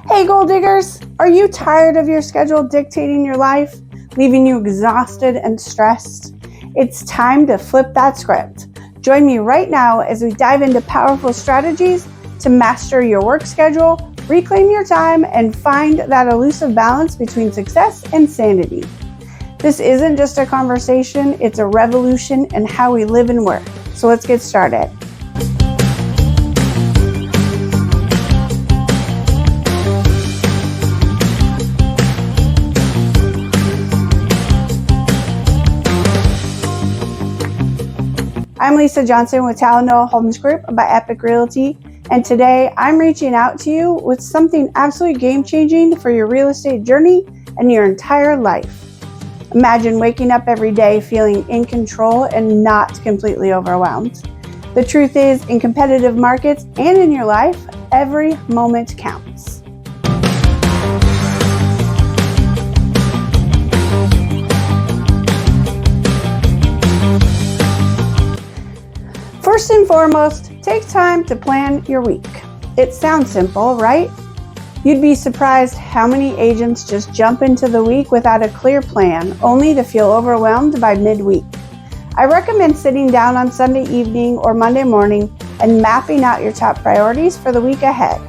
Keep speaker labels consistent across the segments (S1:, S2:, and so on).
S1: Hey goal diggers, are you tired of your schedule dictating your life, leaving you exhausted and stressed? It's time to flip that script. Join me right now as we dive into powerful strategies to master your work schedule, reclaim your time, and find that elusive balance between success and sanity. This isn't just a conversation, it's a revolution in how we live and work. So let's get started. I'm Lisa Johnson with Talanoa Homes Group by Epic Realty, and today I'm reaching out to you with something absolutely game-changing for your real estate journey and your entire life. Imagine waking up every day feeling in control and not completely overwhelmed. The truth is, in competitive markets and in your life, every moment counts. First and foremost, take time to plan your week. It sounds simple, right? You'd be surprised how many agents just jump into the week without a clear plan, only to feel overwhelmed by midweek. I recommend sitting down on Sunday evening or Monday morning and mapping out your top priorities for the week ahead.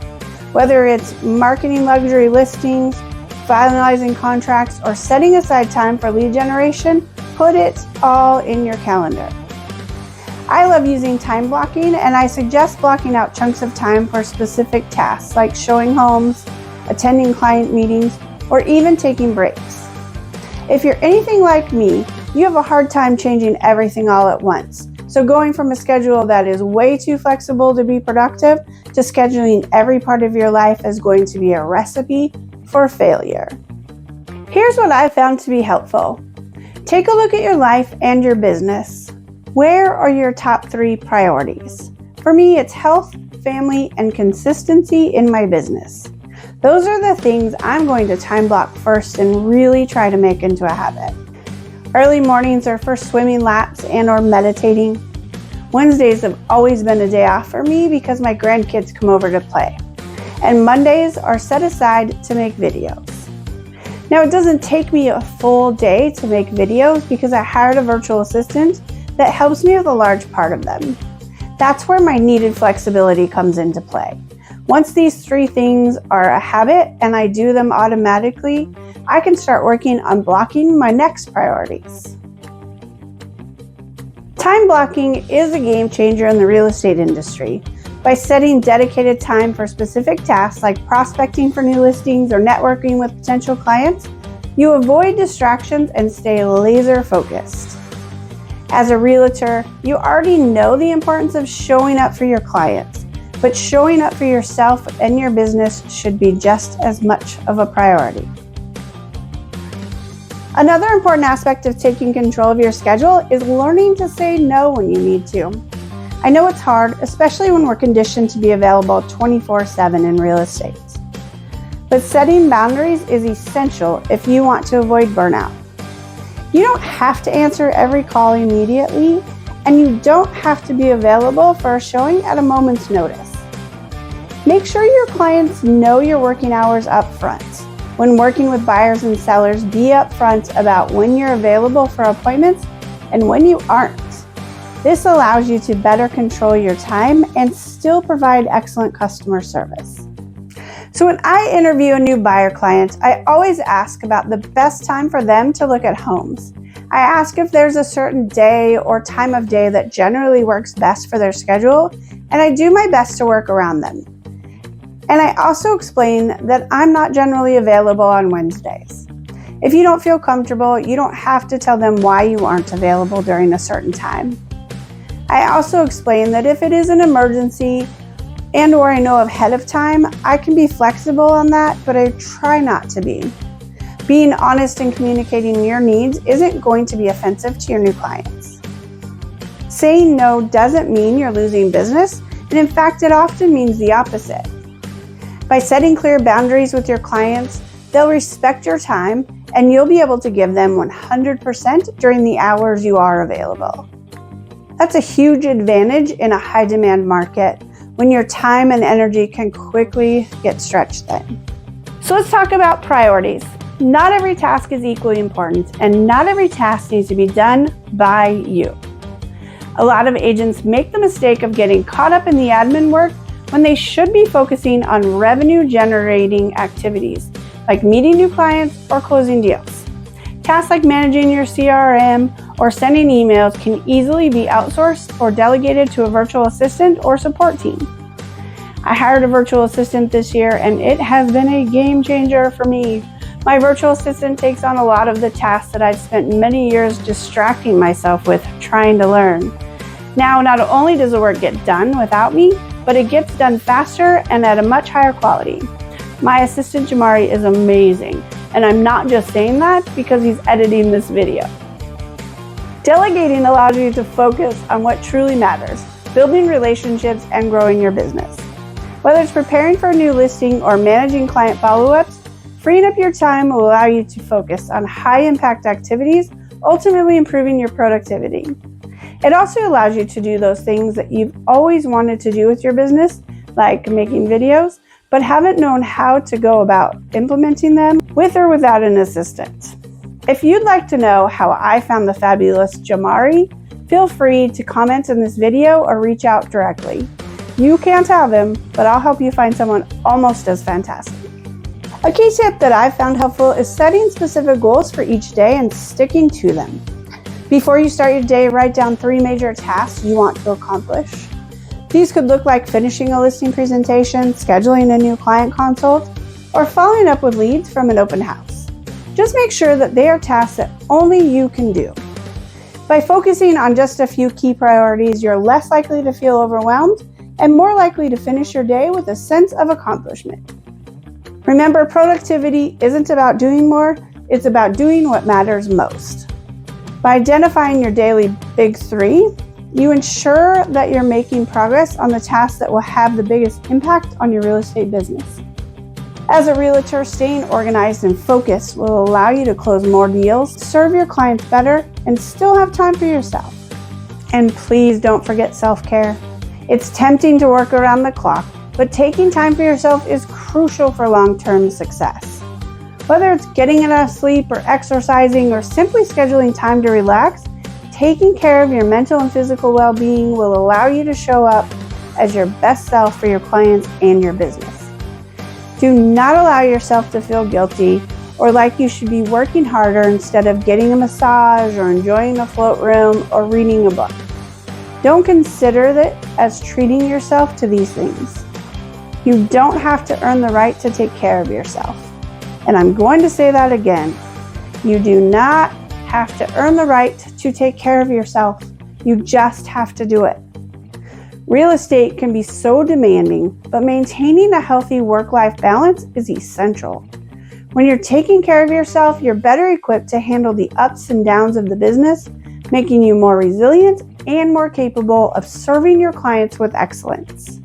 S1: Whether it's marketing luxury listings, finalizing contracts, or setting aside time for lead generation, put it all in your calendar. I love using time blocking, and I suggest blocking out chunks of time for specific tasks like showing homes, attending client meetings, or even taking breaks. If you're anything like me, you have a hard time changing everything all at once. So going from a schedule that is way too flexible to be productive to scheduling every part of your life is going to be a recipe for failure. Here's what I found to be helpful. Take a look at your life and your business. Where are your top 3 priorities? For me, it's health, family, and consistency in my business. Those are the things I'm going to time block first and really try to make into a habit. Early mornings are for swimming laps and or meditating. Wednesdays have always been a day off for me because my grandkids come over to play. And Mondays are set aside to make videos. Now, it doesn't take me a full day to make videos because I hired a virtual assistant that helps me with a large part of them. That's where my needed flexibility comes into play. Once these 3 things are a habit and I do them automatically, I can start working on blocking my next priorities. Time blocking is a game changer in the real estate industry. By setting dedicated time for specific tasks like prospecting for new listings or networking with potential clients, you avoid distractions and stay laser focused. As a realtor, you already know the importance of showing up for your clients, but showing up for yourself and your business should be just as much of a priority. Another important aspect of taking control of your schedule is learning to say no when you need to. I know it's hard, especially when we're conditioned to be available 24/7 in real estate. But setting boundaries is essential if you want to avoid burnout. You don't have to answer every call immediately, and you don't have to be available for a showing at a moment's notice. Make sure your clients know your working hours up front. When working with buyers and sellers, be upfront about when you're available for appointments and when you aren't. This allows you to better control your time and still provide excellent customer service. So when I interview a new buyer client, I always ask about the best time for them to look at homes. I ask if there's a certain day or time of day that generally works best for their schedule, and I do my best to work around them. And I also explain that I'm not generally available on Wednesdays. If you don't feel comfortable, you don't have to tell them why you aren't available during a certain time. I also explain that if it is an emergency, and or I know ahead of time, I can be flexible on that, but I try not to be. Being honest and communicating your needs isn't going to be offensive to your new clients. Saying no doesn't mean you're losing business, and in fact, it often means the opposite. By setting clear boundaries with your clients, they'll respect your time, and you'll be able to give them 100% during the hours you are available. That's a huge advantage in a high-demand market when your time and energy can quickly get stretched thin. So let's talk about priorities. Not every task is equally important, and not every task needs to be done by you. A lot of agents make the mistake of getting caught up in the admin work when they should be focusing on revenue-generating activities, like meeting new clients or closing deals. Tasks like managing your CRM or sending emails can easily be outsourced or delegated to a virtual assistant or support team. I hired a virtual assistant this year, and it has been a game changer for me. My virtual assistant takes on a lot of the tasks that I've spent many years distracting myself with trying to learn. Now, not only does the work get done without me, but it gets done faster and at a much higher quality. My assistant Jamari is amazing, and I'm not just saying that because he's editing this video. Delegating allows you to focus on what truly matters, building relationships and growing your business. Whether it's preparing for a new listing or managing client follow-ups, freeing up your time will allow you to focus on high-impact activities, ultimately improving your productivity. It also allows you to do those things that you've always wanted to do with your business, like making videos, but haven't known how to go about implementing them with or without an assistant. If you'd like to know how I found the fabulous Jamari, feel free to comment in this video or reach out directly. You can't have him, but I'll help you find someone almost as fantastic. A key tip that I've found helpful is setting specific goals for each day and sticking to them. Before you start your day, write down 3 major tasks you want to accomplish. These could look like finishing a listing presentation, scheduling a new client consult, or following up with leads from an open house. Just make sure that they are tasks that only you can do. By focusing on just a few key priorities, you're less likely to feel overwhelmed and more likely to finish your day with a sense of accomplishment. Remember, productivity isn't about doing more, it's about doing what matters most. By identifying your daily big 3, you ensure that you're making progress on the tasks that will have the biggest impact on your real estate business. As a realtor, staying organized and focused will allow you to close more deals, serve your clients better, and still have time for yourself. And please don't forget self-care. It's tempting to work around the clock, but taking time for yourself is crucial for long-term success. Whether it's getting enough sleep or exercising or simply scheduling time to relax, taking care of your mental and physical well-being will allow you to show up as your best self for your clients and your business. Do not allow yourself to feel guilty or like you should be working harder instead of getting a massage or enjoying a float room or reading a book. Don't consider it as treating yourself to these things. You don't have to earn the right to take care of yourself. And I'm going to say that again. You do not have to earn the right to take care of yourself. You just have to do it. Real estate can be so demanding, but maintaining a healthy work-life balance is essential. When you're taking care of yourself, you're better equipped to handle the ups and downs of the business, making you more resilient and more capable of serving your clients with excellence.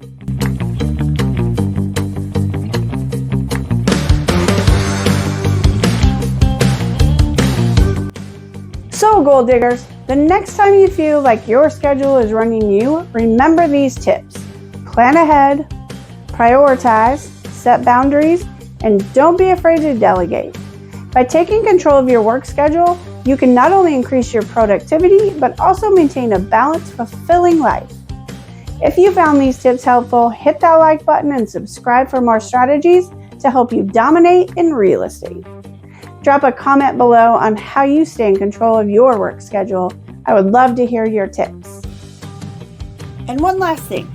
S1: So, goal diggers, the next time you feel like your schedule is running you, remember these tips. Plan ahead, prioritize, set boundaries, and don't be afraid to delegate. By taking control of your work schedule, you can not only increase your productivity, but also maintain a balanced, fulfilling life. If you found these tips helpful, hit that like button and subscribe for more strategies to help you dominate in real estate. Drop a comment below on how you stay in control of your work schedule. I would love to hear your tips. And one last thing,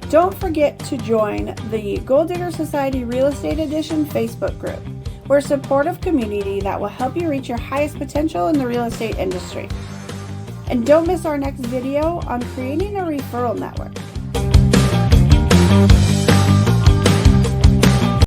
S1: don't forget to join the Goal Digger Society Real Estate Edition Facebook group. We're a supportive community that will help you reach your highest potential in the real estate industry. And don't miss our next video on creating a referral network.